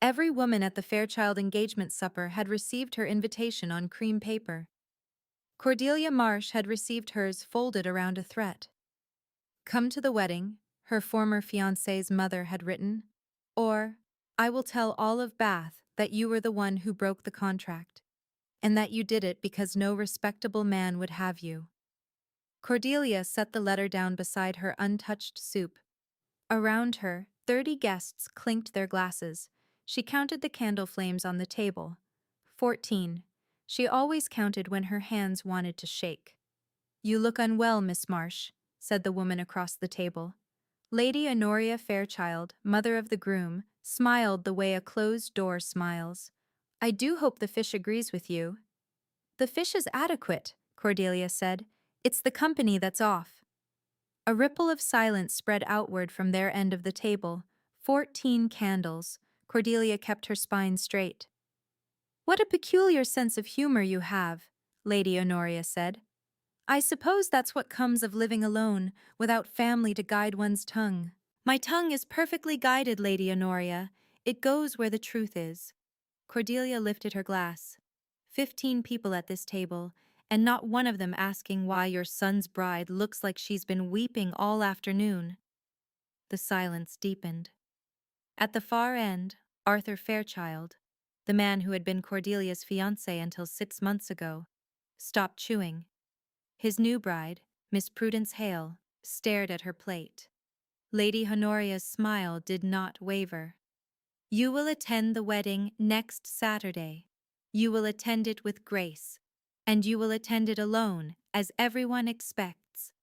Every woman at the Fairchild engagement supper had received her invitation on cream paper. Cordelia Marsh had received hers folded around a threat. "Come to the wedding," her former fiancé's mother had written, or, "I will tell all of Bath that you were the one who broke the contract, and that you did it because no respectable man would have you." Cordelia set the letter down beside her untouched soup. Around her, 30 guests clinked their glasses. She counted the candle flames on the table. 14. She always counted when her hands wanted to shake. "You look unwell, Miss Marsh," said the woman across the table. Lady Honoria Fairchild, mother of the groom, smiled the way a closed door smiles. "I do hope the fish agrees with you." "The fish is adequate," Cordelia said. "It's the company that's off." A ripple of silence spread outward from their end of the table. 14 candles. Cordelia kept her spine straight. "What a peculiar sense of humor you have," Lady Honoria said. "I suppose that's what comes of living alone, without family to guide one's tongue." "My tongue is perfectly guided, Lady Honoria. It goes where the truth is." Cordelia lifted her glass. 15 people at this table, and not one of them asking why your son's bride looks like she's been weeping all afternoon. The silence deepened. At the far end, Arthur Fairchild, the man who had been Cordelia's fiancé until 6 months ago, stopped chewing. His new bride, Miss Prudence Hale, stared at her plate. Lady Honoria's smile did not waver. "You will attend the wedding next Saturday. You will attend it with grace, and you will attend it alone, as everyone expects."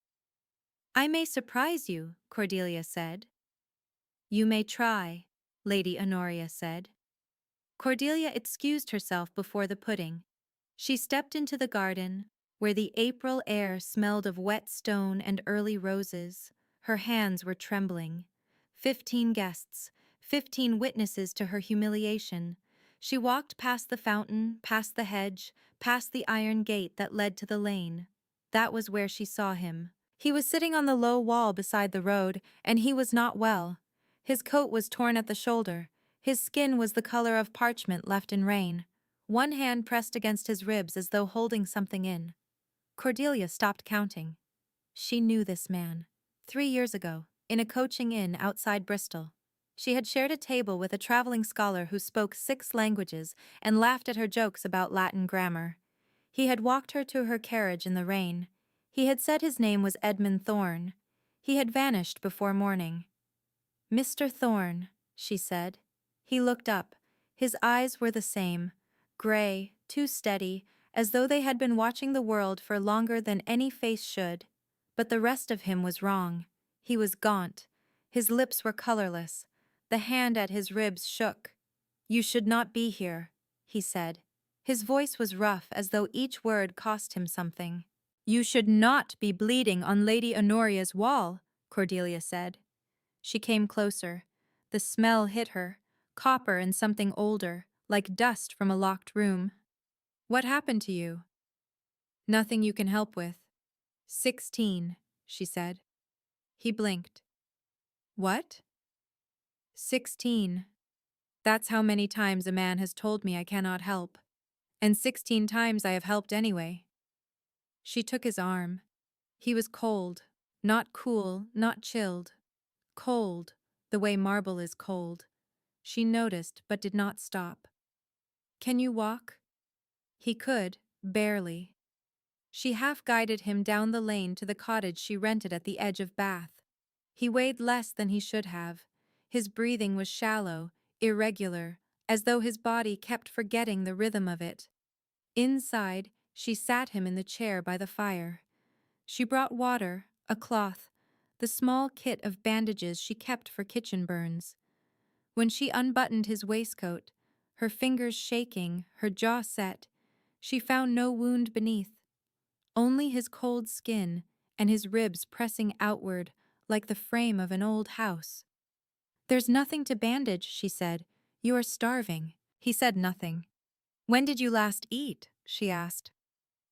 "I may surprise you," Cordelia said. "You may try," Lady Honoria said. Cordelia excused herself before the pudding. She stepped into the garden, where the April air smelled of wet stone and early roses. Her hands were trembling. 15 guests, 15 witnesses to her humiliation. She walked past the fountain, past the hedge, past the iron gate that led to the lane. That was where she saw him. He was sitting on the low wall beside the road, and he was not well. His coat was torn at the shoulder. His skin was the color of parchment left in rain. One hand pressed against his ribs as though holding something in. Cordelia stopped counting. She knew this man. 3 years ago, in a coaching inn outside Bristol. She had shared a table with a traveling scholar who spoke 6 languages and laughed at her jokes about Latin grammar. He had walked her to her carriage in the rain. He had said his name was Edmund Thorne. He had vanished before morning. "Mr. Thorne," she said. He looked up. His eyes were the same, gray, too steady, as though they had been watching the world for longer than any face should. But the rest of him was wrong. He was gaunt. His lips were colorless. The hand at his ribs shook. "You should not be here," he said. His voice was rough, as though each word cost him something. "You should not be bleeding on Lady Honoria's wall," Cordelia said. She came closer. The smell hit her, copper and something older, like dust from a locked room. "What happened to you?" "Nothing you can help with." 16, she said. He blinked. "What?" 16. That's how many times a man has told me I cannot help. And 16 times I have helped anyway. She took his arm. He was cold, not cool, not chilled. Cold, the way marble is cold. She noticed but did not stop. "Can you walk?" He could, barely. She half-guided him down the lane to the cottage she rented at the edge of Bath. He weighed less than he should have. His breathing was shallow, irregular, as though his body kept forgetting the rhythm of it. Inside, she sat him in the chair by the fire. She brought water, a cloth, the small kit of bandages she kept for kitchen burns. When she unbuttoned his waistcoat, her fingers shaking, her jaw set, she found no wound beneath. Only his cold skin and his ribs pressing outward like the frame of an old house. "There's nothing to bandage," she said. "You are starving." He said nothing. "When did you last eat?" she asked.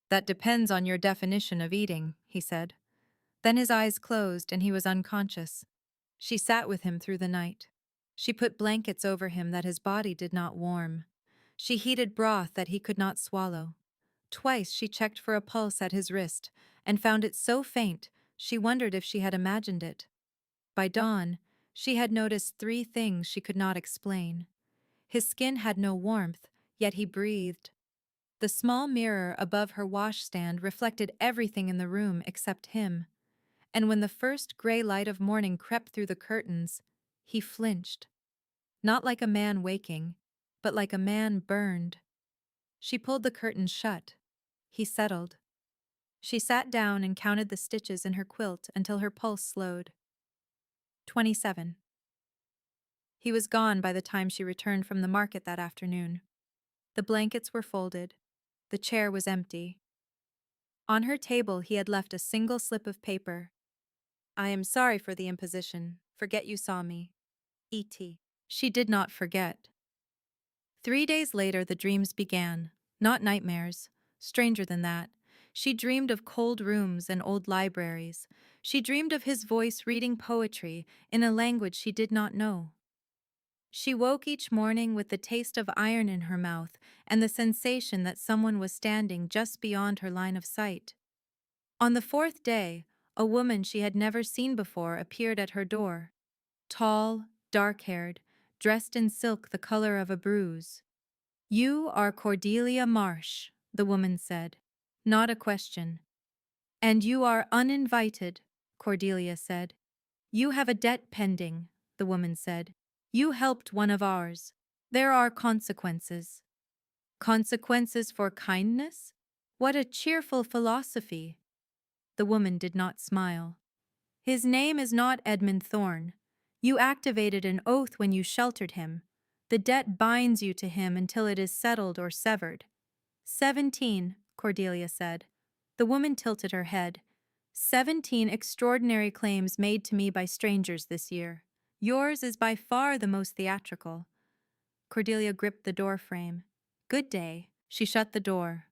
"That depends on your definition of eating," he said. Then his eyes closed and he was unconscious. She sat with him through the night. She put blankets over him that his body did not warm. She heated broth that he could not swallow. Twice she checked for a pulse at his wrist, and found it so faint she wondered if she had imagined it. By dawn, she had noticed 3 things she could not explain. His skin had no warmth, yet he breathed. The small mirror above her washstand reflected everything in the room except him, and when the first gray light of morning crept through the curtains, he flinched. Not like a man waking, but like a man burned. She pulled the curtains shut. He settled. She sat down and counted the stitches in her quilt until her pulse slowed. 27. He was gone by the time she returned from the market that afternoon. The blankets were folded. The chair was empty. On her table he had left a single slip of paper. "I am sorry for the imposition. Forget you saw me. E.T." She did not forget. 3 days later the dreams began, not nightmares. Stranger than that. She dreamed of cold rooms and old libraries. She dreamed of his voice reading poetry in a language she did not know. She woke each morning with the taste of iron in her mouth and the sensation that someone was standing just beyond her line of sight. On the 4th day, a woman she had never seen before appeared at her door. Tall, dark-haired, dressed in silk the color of a bruise. "You are Cordelia Marsh," the woman said. Not a question. "And you are uninvited," Cordelia said. "You have a debt pending," the woman said. "You helped one of ours. There are consequences." Consequences for kindness? What a cheerful philosophy! The woman did not smile. "His name is not Edmund Thorne. You activated an oath when you sheltered him. The debt binds you to him until it is settled or severed." 17, Cordelia said. The woman tilted her head. 17 extraordinary claims made to me by strangers this year. Yours is by far the most theatrical. Cordelia gripped the door frame. "Good day." She shut the door.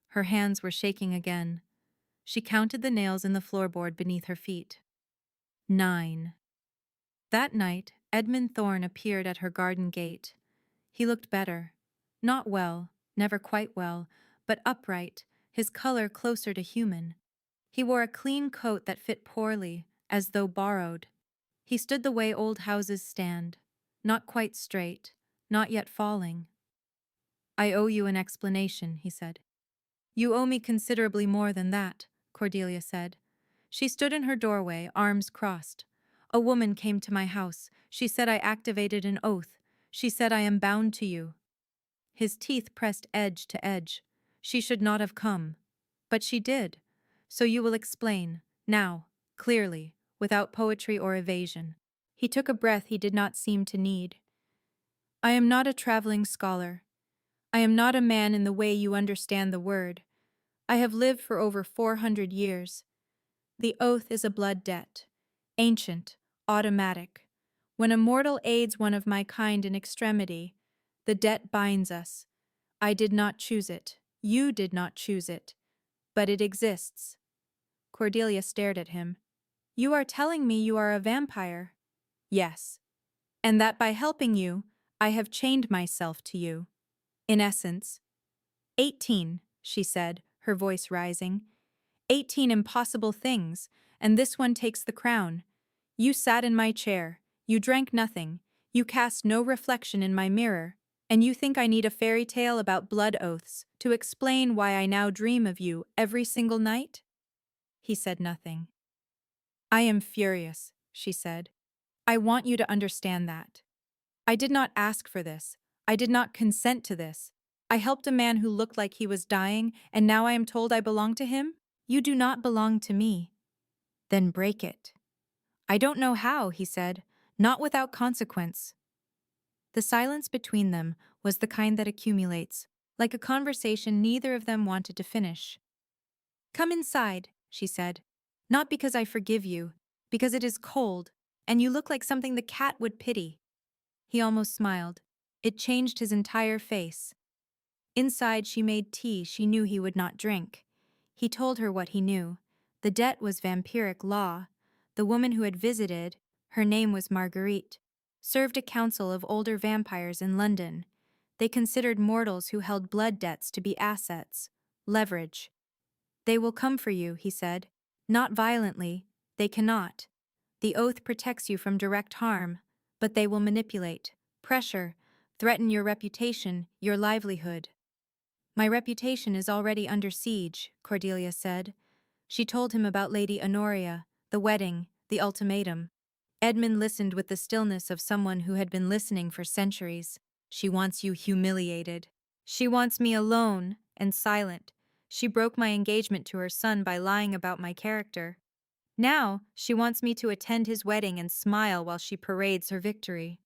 Her hands were shaking again. She counted the nails in the floorboard beneath her feet. 9. That night, Edmund Thorne appeared at her garden gate. He looked better. Not well, never quite well, but upright, his color closer to human. He wore a clean coat that fit poorly, as though borrowed. He stood the way old houses stand, not quite straight, not yet falling. "I owe you an explanation," he said. "You owe me considerably more than that," Cordelia said. She stood in her doorway, arms crossed. "A woman came to my house. She said I activated an oath. She said I am bound to you." His teeth pressed edge to edge. "She should not have come. But she did. So you will explain, now, clearly, without poetry or evasion." He took a breath he did not seem to need. "I am not a traveling scholar. I am not a man in the way you understand the word. I have lived for over 400 years. The oath is a blood debt. Ancient, automatic. When a mortal aids one of my kind in extremity, the debt binds us. I did not choose it. You did not choose it. But it exists." Cordelia stared at him. "You are telling me you are a vampire?" "Yes. And that by helping you, I have chained myself to you. In essence." 18, she said, her voice rising. 18 impossible things, and this one takes the crown. You sat in my chair, you drank nothing, you cast no reflection in my mirror, and you think I need a fairy tale about blood oaths to explain why I now dream of you every single night?" He said nothing. "I am furious," she said. "I want you to understand that. I did not ask for this. I did not consent to this. I helped a man who looked like he was dying, and now I am told I belong to him? You do not belong to me." "Then break it." "I don't know how," he said. "Not without consequence." The silence between them was the kind that accumulates, like a conversation neither of them wanted to finish. "Come inside," she said. "Not because I forgive you, because it is cold, and you look like something the cat would pity." He almost smiled. It changed his entire face. Inside she made tea she knew he would not drink. He told her what he knew. The debt was vampiric law. The woman who had visited, her name was Marguerite. served a council of older vampires in London. They considered mortals who held blood debts to be assets, leverage. They will come for you, he said. Not violently, they cannot. The oath protects you from direct harm, but they will manipulate, pressure, threaten your reputation, your livelihood. My reputation is already under siege, Cordelia said. She told him about Lady Honoria, the wedding, the ultimatum. Edmund listened with the stillness of someone who had been listening for centuries. She wants you humiliated. She wants me alone and silent. She broke my engagement to her son by lying about my character. Now, she wants me to attend his wedding and smile while she parades her victory.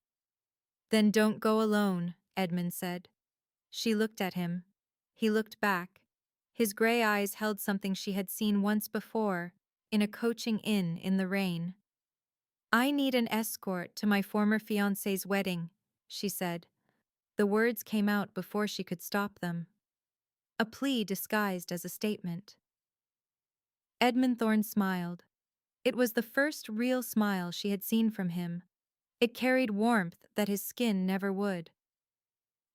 Then don't go alone, Edmund said. She looked at him. He looked back. His gray eyes held something she had seen once before, in a coaching inn in the rain. I need an escort to my former fiancé's wedding, she said. The words came out before she could stop them. A plea disguised as a statement. Edmund Thorne smiled. It was the first real smile she had seen from him. It carried warmth that his skin never would.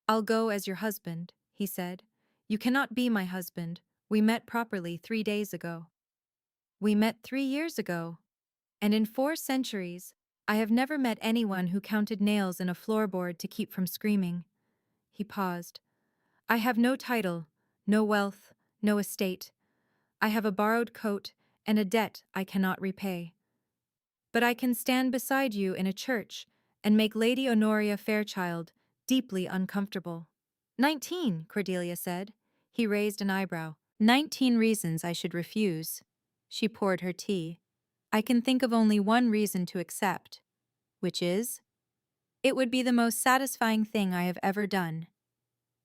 I'll go as your husband, he said. You cannot be my husband. We met properly 3 days ago. We met 3 years ago. And in 4 centuries, I have never met anyone who counted nails in a floorboard to keep from screaming. He paused. I have no title, no wealth, no estate. I have a borrowed coat and a debt I cannot repay. But I can stand beside you in a church and make Lady Honoria Fairchild deeply uncomfortable. 19, Cordelia said. He raised an eyebrow. 19 reasons I should refuse. She poured her tea. I can think of only one reason to accept, which is, it would be the most satisfying thing I have ever done.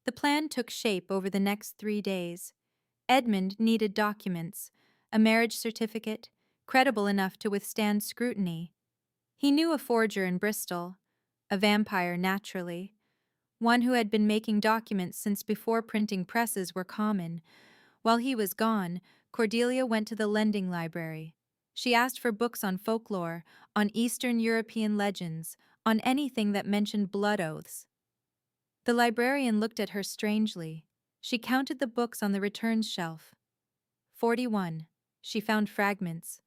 The plan took shape over the next 3 days. Edmund needed documents, a marriage certificate, credible enough to withstand scrutiny. He knew a forger in Bristol, a vampire naturally, one who had been making documents since before printing presses were common. While he was gone, Cordelia went to the lending library. She asked for books on folklore, on Eastern European legends, on anything that mentioned blood oaths. The librarian looked at her strangely. She counted the books on the returns shelf. 41. She found fragments.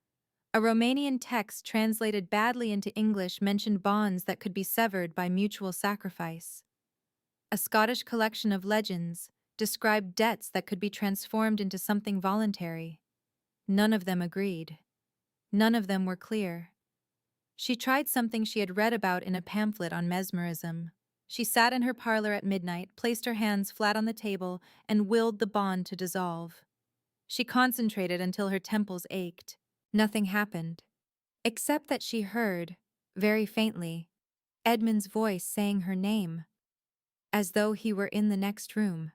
A Romanian text translated badly into English mentioned bonds that could be severed by mutual sacrifice. A Scottish collection of legends described debts that could be transformed into something voluntary. None of them agreed. None of them were clear. She tried something she had read about in a pamphlet on mesmerism. She sat in her parlor at midnight, placed her hands flat on the table, and willed the bond to dissolve. She concentrated until her temples ached. Nothing happened, except that she heard, very faintly, Edmund's voice saying her name, as though he were in the next room,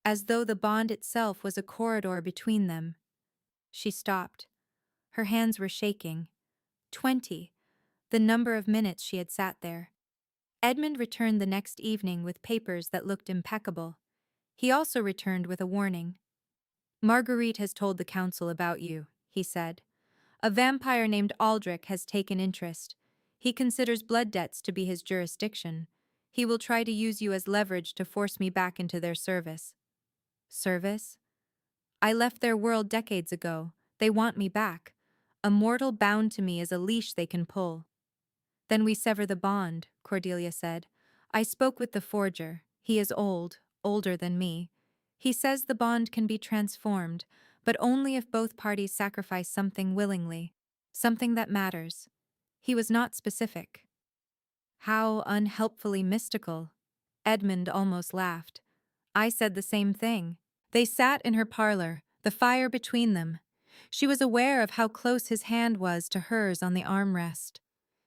as though the bond itself was a corridor between them. She stopped. Her hands were shaking. 20, the number of minutes she had sat there. Edmund returned the next evening with papers that looked impeccable. He also returned with a warning. Marguerite has told the council about you, he said. A vampire named Aldrich has taken interest. He considers blood debts to be his jurisdiction. He will try to use you as leverage to force me back into their service. Service? I left their world decades ago. They want me back. A mortal bound to me is a leash they can pull. Then we sever the bond, Cordelia said. I spoke with the forger. He is old, older than me. He says the bond can be transformed, but only if both parties sacrifice something willingly, something that matters. He was not specific. How unhelpfully mystical. Edmund almost laughed. I said the same thing. They sat in her parlor, the fire between them. She was aware of how close his hand was to hers on the armrest.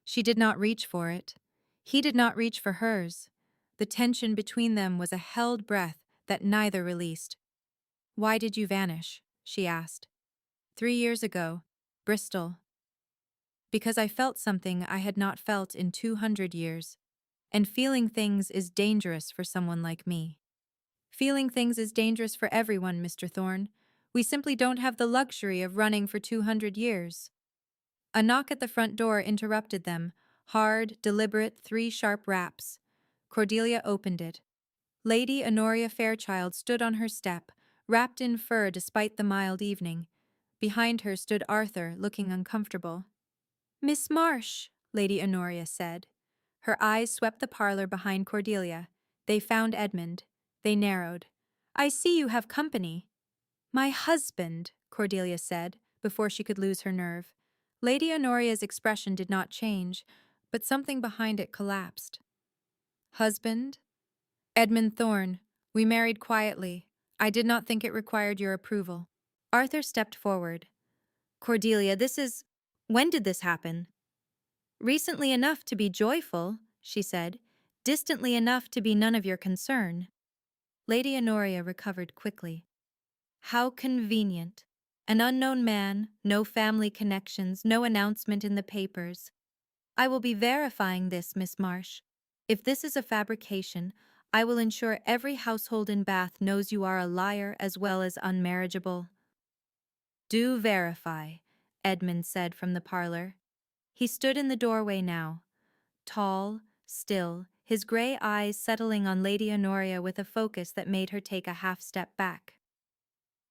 She did not reach for it. He did not reach for hers. The tension between them was a held breath that neither released. Why did you vanish? She asked. 3 years ago, Bristol. Because I felt something I had not felt in 200 years. And feeling things is dangerous for someone like me. Feeling things is dangerous for everyone, Mr. Thorne. We simply don't have the luxury of running for 200 years. A knock at the front door interrupted them. Hard, deliberate, 3 sharp raps. Cordelia opened it. Lady Honoria Fairchild stood on her step, wrapped in fur despite the mild evening. Behind her stood Arthur, looking uncomfortable. "Miss Marsh," Lady Honoria said. Her eyes swept the parlor behind Cordelia. They found Edmund. They narrowed. "I see you have company." "My husband," Cordelia said, before she could lose her nerve. Lady Honoria's expression did not change, but something behind it collapsed. "Husband?" "Edmund Thorne. We married quietly. I did not think it required your approval." Arthur stepped forward. "Cordelia, when did this happen?" "Recently enough to be joyful," she said. "Distantly enough to be none of your concern." Lady Honoria recovered quickly. "How convenient. An unknown man, no family connections, no announcement in the papers. I will be verifying this, Miss Marsh. If this is a fabrication, I will ensure every household in Bath knows you are a liar as well as unmarriageable." "Do verify," Edmund said from the parlor. He stood in the doorway now, tall, still, his gray eyes settling on Lady Honoria with a focus that made her take a half-step back.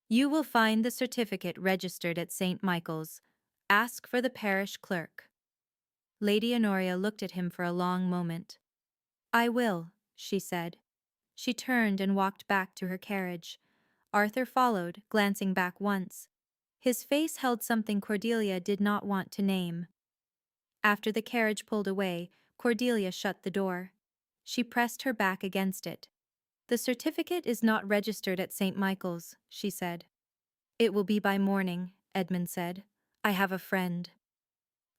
"You will find the certificate registered at St. Michael's. Ask for the parish clerk." Lady Honoria looked at him for a long moment. "I will," she said. She turned and walked back to her carriage. Arthur followed, glancing back once. His face held something Cordelia did not want to name. After the carriage pulled away, Cordelia shut the door. She pressed her back against it. "The certificate is not registered at St. Michael's," she said. "It will be by morning," Edmund said. "I have a friend."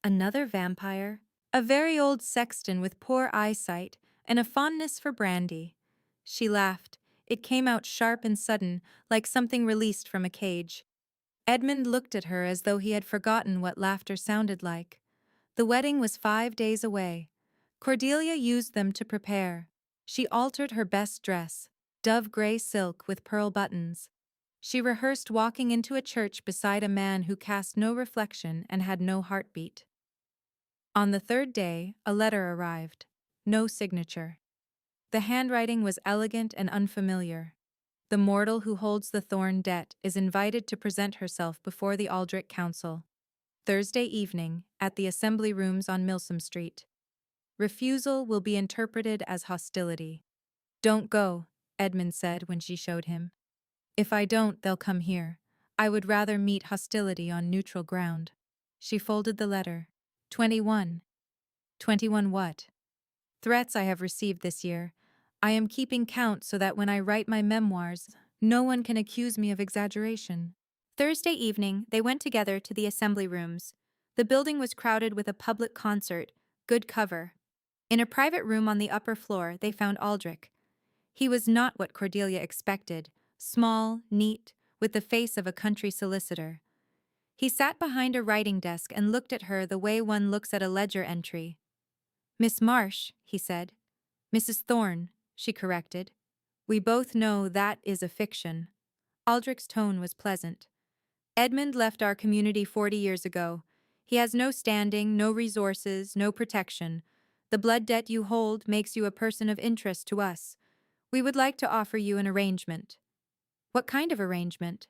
"Another vampire?" "A very old sexton with poor eyesight and a fondness for brandy." She laughed. It came out sharp and sudden, like something released from a cage. Edmund looked at her as though he had forgotten what laughter sounded like. The wedding was 5 days away. Cordelia used them to prepare. She altered her best dress, dove-gray silk with pearl buttons. She rehearsed walking into a church beside a man who cast no reflection and had no heartbeat. On the 3rd day, a letter arrived. No signature. The handwriting was elegant and unfamiliar. "The mortal who holds the Thorne debt is invited to present herself before the Aldrich Council. Thursday evening, at the Assembly Rooms on Milsom Street. Refusal will be interpreted as hostility." "Don't go," Edmund said when she showed him. "If I don't, they'll come here. I would rather meet hostility on neutral ground." She folded the letter. 21. 21 what? "Threats I have received this year. I am keeping count so that when I write my memoirs, no one can accuse me of exaggeration." Thursday evening, they went together to the Assembly Rooms. The building was crowded with a public concert, good cover. In a private room on the upper floor, they found Aldrich. He was not what Cordelia expected, small, neat, with the face of a country solicitor. He sat behind a writing desk and looked at her the way one looks at a ledger entry. "Miss Marsh," he said. "Mrs. Thorne," she corrected. "We both know that is a fiction." Aldrich's tone was pleasant. "Edmund left our community 40 years ago. He has no standing, no resources, no protection. The blood debt you hold makes you a person of interest to us. We would like to offer you an arrangement." "What kind of arrangement?"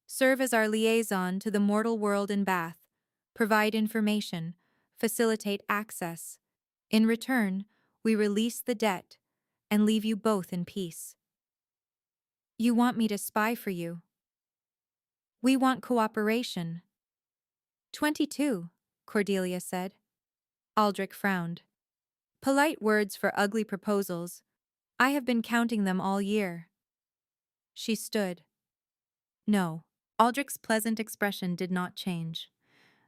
"Serve as our liaison to the mortal world in Bath. Provide information. Facilitate access. In return, we release the debt and leave you both in peace." "You want me to spy for you?" "We want cooperation." 22, Cordelia said. Aldrich frowned. "Polite words for ugly proposals. I have been counting them all year." She stood. "No." Aldrich's pleasant expression did not change.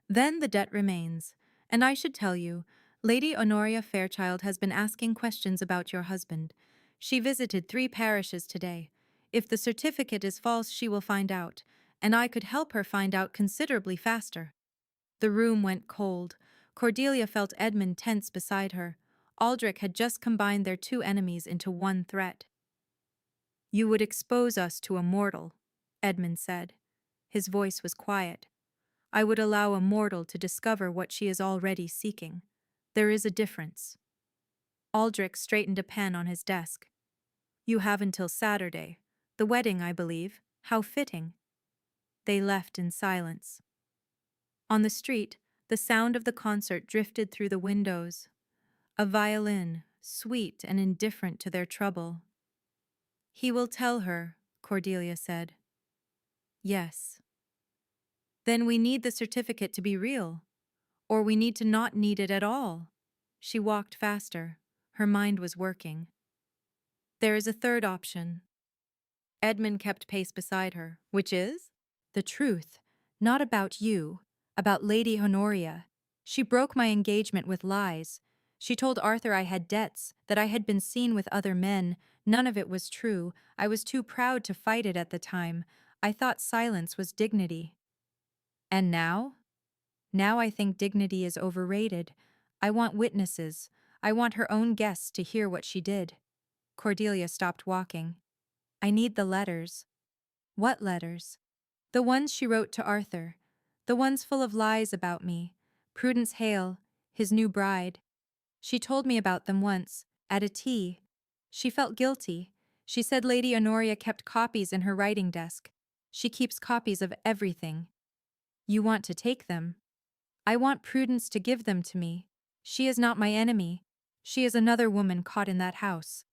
"Then the debt remains. And I should tell you, Lady Honoria Fairchild has been asking questions about your husband. She visited 3 parishes today. If the certificate is false, she will find out, and I could help her find out considerably faster." The room went cold. Cordelia felt Edmund tense beside her. Aldrich had just combined their 2 enemies into one threat. "You would expose us to a mortal," Edmund said. His voice was quiet. "I would allow a mortal to discover what she is already seeking. There is a difference. Aldrich straightened a pen on his desk. You have until Saturday. The wedding, I believe. How fitting. They left in silence. On the street, the sound of the concert drifted through the windows. A violin, sweet and indifferent to their trouble. He will tell her, Cordelia said. Yes. Then we need the certificate to be real. Or we need to not need it at all. She walked faster. Her mind was working. There is a third option. Edmund kept pace beside her. Which is? The truth. Not about you. About Lady Honoria. She broke my engagement with lies. She told Arthur I had debts, that I had been seen with other men. None of it was true. I was too proud to fight it at the time. I thought silence was dignity. And now? Now I think dignity is overrated. I want witnesses. I want her own guests to hear what she did. Cordelia stopped walking. I need the letters. What letters? The ones she wrote to Arthur. The ones full of lies about me. Prudence Hale, his new bride. She told me about them once, at a tea. She felt guilty. She said Lady Honoria kept copies in her writing desk. She keeps copies of everything. You want to take them? I want Prudence to give them to me. She is not my enemy. She is another woman caught in that house.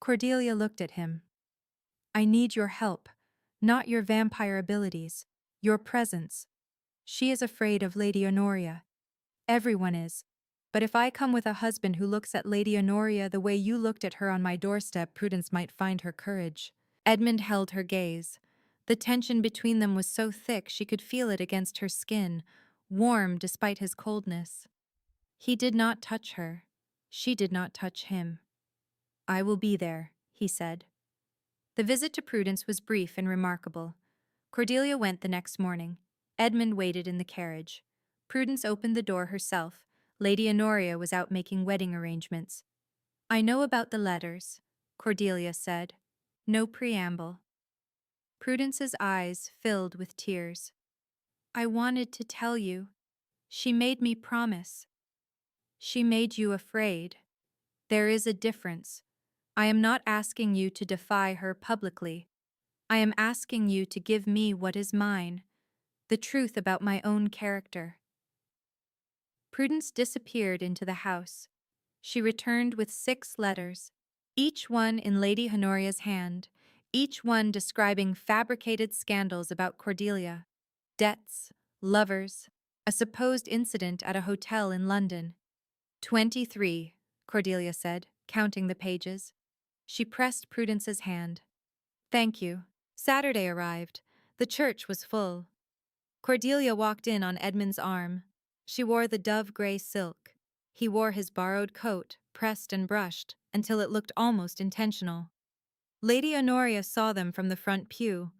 Cordelia looked at him. I need your help, not your vampire abilities, your presence. She is afraid of Lady Honoria. Everyone is. But if I come with a husband who looks at Lady Honoria the way you looked at her on my doorstep, Prudence might find her courage. Edmund held her gaze. The tension between them was so thick she could feel it against her skin, warm despite his coldness. He did not touch her. She did not touch him. I will be there, he said. The visit to Prudence was brief and remarkable. Cordelia went the next morning. Edmund waited in the carriage. Prudence opened the door herself. Lady Honoria was out making wedding arrangements. I know about the letters, Cordelia said. No preamble. Prudence's eyes filled with tears. I wanted to tell you. She made me promise. She made you afraid. There is a difference. I am not asking you to defy her publicly. I am asking you to give me what is mine, the truth about my own character. Prudence disappeared into the house. She returned with 6 letters, each one in Lady Honoria's hand, each one describing fabricated scandals about Cordelia, debts, lovers, a supposed incident at a hotel in London. 23, Cordelia said, counting the pages. She pressed Prudence's hand. Thank you. Saturday arrived. The church was full. Cordelia walked in on Edmund's arm. She wore the dove-gray silk. He wore his borrowed coat, pressed and brushed, until it looked almost intentional. Lady Honoria saw them from the front pew.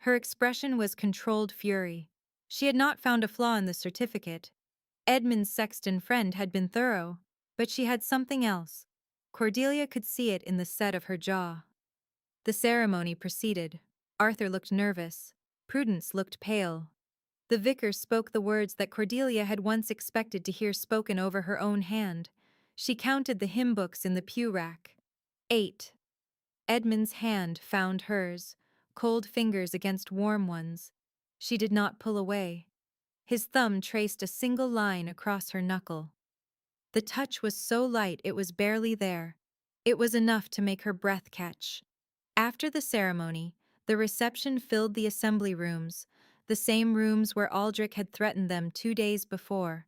Her expression was controlled fury. She had not found a flaw in the certificate. Edmund's sexton friend had been thorough, but she had something else. Cordelia could see it in the set of her jaw. The ceremony proceeded. Arthur looked nervous. Prudence looked pale. The vicar spoke the words that Cordelia had once expected to hear spoken over her own hand. She counted the hymn books in the pew rack. 8. Edmund's hand found hers, cold fingers against warm ones. She did not pull away. His thumb traced a single line across her knuckle. The touch was so light it was barely there. It was enough to make her breath catch. After the ceremony, the reception filled the assembly rooms, the same rooms where Aldrich had threatened them 2 days before.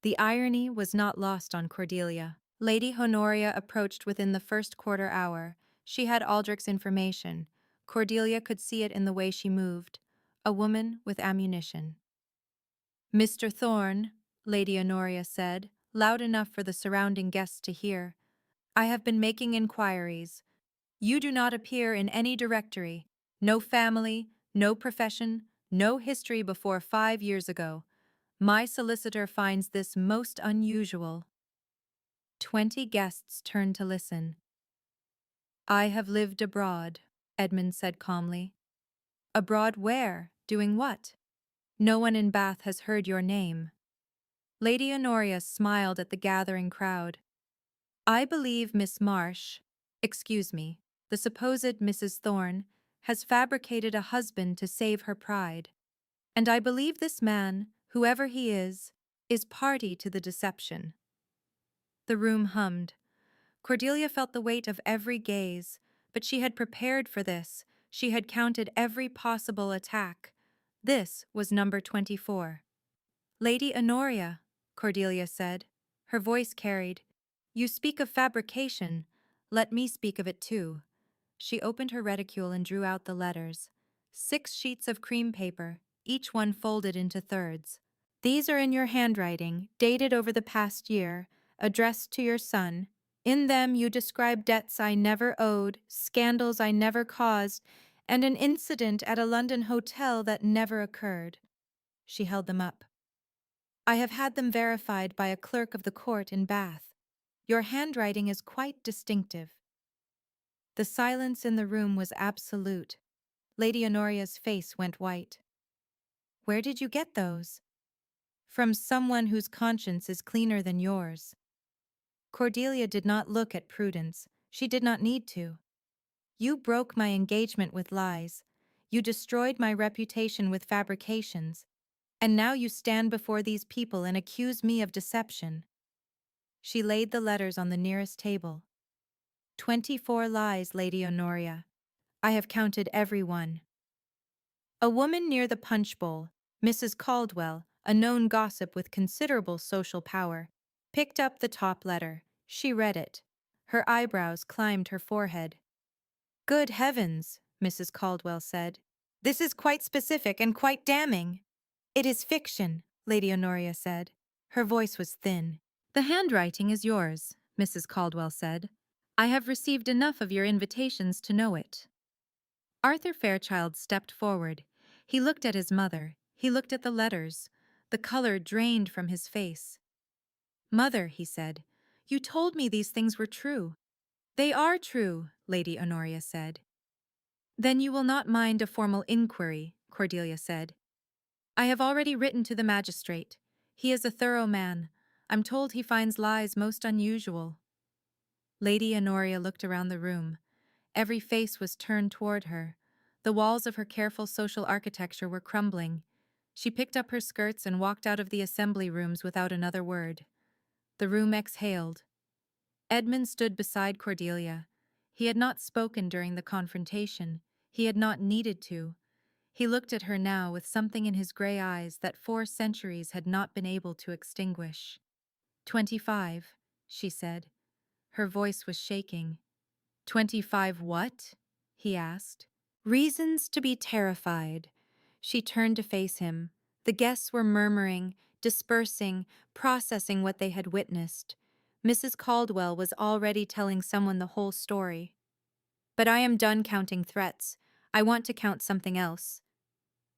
The irony was not lost on Cordelia. Lady Honoria approached within the first quarter hour. She had Aldrich's information. Cordelia could see it in the way she moved. A woman with ammunition. Mr. Thorne, Lady Honoria said, loud enough for the surrounding guests to hear. I have been making inquiries. You do not appear in any directory. No family, no profession, no history before 5 years ago. My solicitor finds this most unusual. 20 guests turned to listen. I have lived abroad, Edmund said calmly. Abroad where? Doing what? No one in Bath has heard your name. Lady Honoria smiled at the gathering crowd. I believe Miss Marsh, excuse me, the supposed Mrs. Thorne, has fabricated a husband to save her pride. And I believe this man, whoever he is party to the deception. The room hummed. Cordelia felt the weight of every gaze, but she had prepared for this. She had counted every possible attack. This was number 24. Lady Honoria, Cordelia said. Her voice carried. You speak of fabrication. Let me speak of it too. She opened her reticule and drew out the letters. 6 sheets of cream paper, each one folded into thirds. These are in your handwriting, dated over the past year, addressed to your son. In them you describe debts I never owed, scandals I never caused, and an incident at a London hotel that never occurred. She held them up. I have had them verified by a clerk of the court in Bath. Your handwriting is quite distinctive. The silence in the room was absolute. Lady Honoria's face went white. Where did you get those? From someone whose conscience is cleaner than yours. Cordelia did not look at Prudence. She did not need to. You broke my engagement with lies. You destroyed my reputation with fabrications. And now you stand before these people and accuse me of deception. She laid the letters on the nearest table. 24 lies, Lady Honoria. I have counted every one. A woman near the punch bowl, Mrs. Caldwell, a known gossip with considerable social power, picked up the top letter. She read it. Her eyebrows climbed her forehead. Good heavens, Mrs. Caldwell said. This is quite specific and quite damning. It is fiction, Lady Honoria said. Her voice was thin. The handwriting is yours, Mrs. Caldwell said. I have received enough of your invitations to know it. Arthur Fairchild stepped forward. He looked at his mother. He looked at the letters. The color drained from his face. Mother, he said, you told me these things were true. They are true, Lady Honoria said. Then you will not mind a formal inquiry, Cordelia said. I have already written to the magistrate. He is a thorough man. I'm told he finds lies most unusual. Lady Honoria looked around the room. Every face was turned toward her. The walls of her careful social architecture were crumbling. She picked up her skirts and walked out of the assembly rooms without another word. The room exhaled. Edmund stood beside Cordelia. He had not spoken during the confrontation. He had not needed to. He looked at her now with something in his gray eyes that 4 centuries had not been able to extinguish. 25, she said. Her voice was shaking. 25 what? He asked. Reasons to be terrified. She turned to face him. The guests were murmuring, dispersing, processing what they had witnessed. Mrs. Caldwell was already telling someone the whole story. But I am done counting threats. I want to count something else.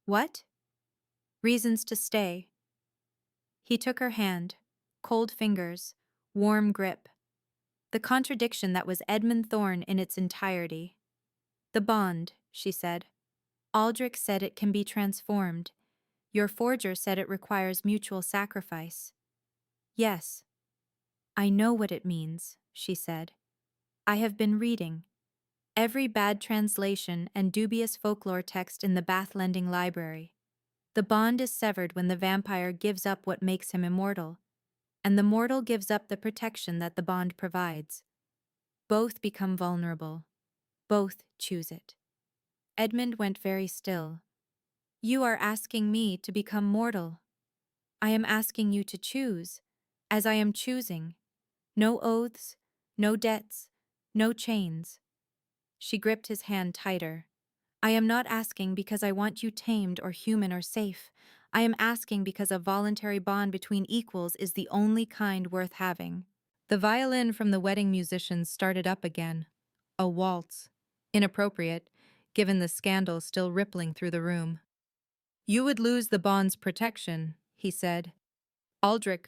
What? Reasons to stay. He took her hand. Cold fingers. Warm grip. The contradiction that was Edmund Thorne in its entirety. The bond, she said. Aldrich said it can be transformed. Your forger said it requires mutual sacrifice. Yes. I know what it means, she said. I have been reading. Every bad translation and dubious folklore text in the Bath Lending Library. The bond is severed when the vampire gives up what makes him immortal, and the mortal gives up the protection that the bond provides. Both become vulnerable. Both choose it. Edmund went very still. You are asking me to become mortal. I am asking you to choose, as I am choosing. No oaths, no debts, no chains. She gripped his hand tighter. I am not asking because I want you tamed or human or safe. I am asking because a voluntary bond between equals is the only kind worth having. The violin from the wedding musicians started up again. A waltz. Inappropriate, given the scandal still rippling through the room. You would lose the bond's protection, he said. Aldrich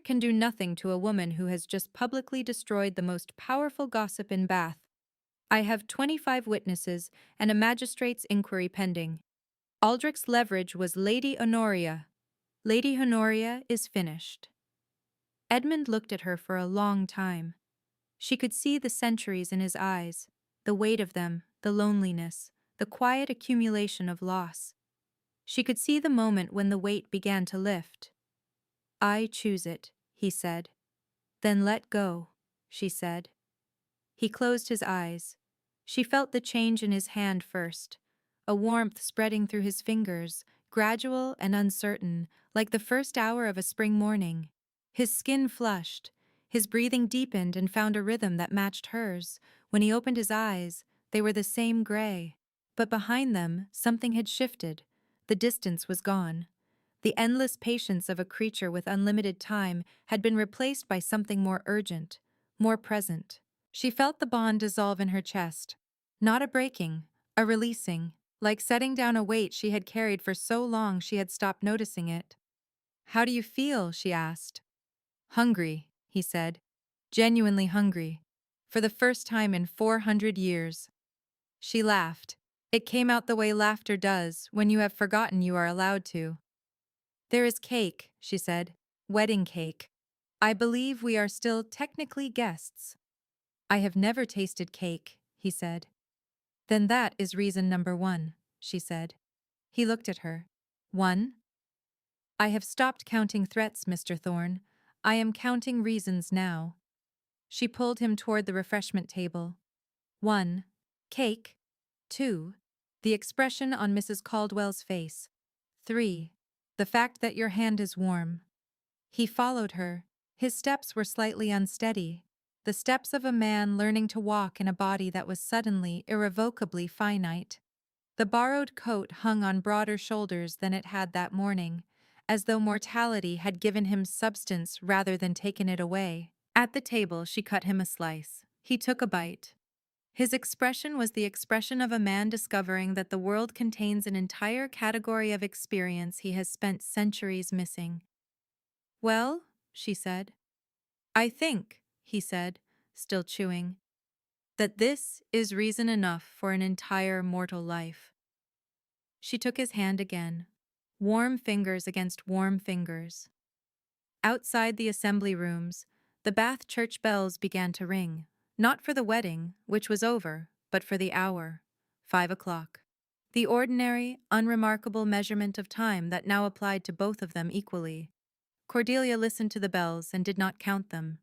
can do nothing to a woman who has just publicly destroyed the most powerful gossip in Bath. I have 25 witnesses and a magistrate's inquiry pending. Aldrich's leverage was Lady Honoria. Lady Honoria is finished. Edmund looked at her for a long time. She could see the centuries in his eyes, the weight of them, the loneliness, the quiet accumulation of loss. She could see the moment when the weight began to lift. "I choose it," he said. "Then let go," she said. He closed his eyes. She felt the change in his hand first, a warmth spreading through his fingers, gradual and uncertain, like the first hour of a spring morning. His skin flushed, his breathing deepened and found a rhythm that matched hers. When he opened his eyes, they were the same gray. But behind them, something had shifted. The distance was gone. The endless patience of a creature with unlimited time had been replaced by something more urgent, more present. She felt the bond dissolve in her chest. Not a breaking, a releasing, like setting down a weight she had carried for so long she had stopped noticing it. "How do you feel?" she asked. "Hungry," he said. "Genuinely hungry. For the first time in 400 years. She laughed. It came out the way laughter does when you have forgotten you are allowed to. "There is cake," she said. "Wedding cake. I believe we are still technically guests." "I have never tasted cake," he said. "Then that is reason number one," she said. He looked at her. "One?" "I have stopped counting threats, Mr. Thorne. I am counting reasons now." She pulled him toward the refreshment table. "One, cake. 2, the expression on Mrs. Caldwell's face. 3, the fact that your hand is warm." He followed her. His steps were slightly unsteady, the steps of a man learning to walk in a body that was suddenly, irrevocably finite. The borrowed coat hung on broader shoulders than it had that morning, as though mortality had given him substance rather than taken it away. At the table, she cut him a slice. He took a bite. His expression was the expression of a man discovering that the world contains an entire category of experience he has spent centuries missing. "Well," she said. "I think," he said, still chewing, "that this is reason enough for an entire mortal life." She took his hand again. Warm fingers against warm fingers. Outside the assembly rooms, the Bath church bells began to ring, not for the wedding, which was over, but for the hour, 5 o'clock. The ordinary, unremarkable measurement of time that now applied to both of them equally. Cordelia listened to the bells and did not count them.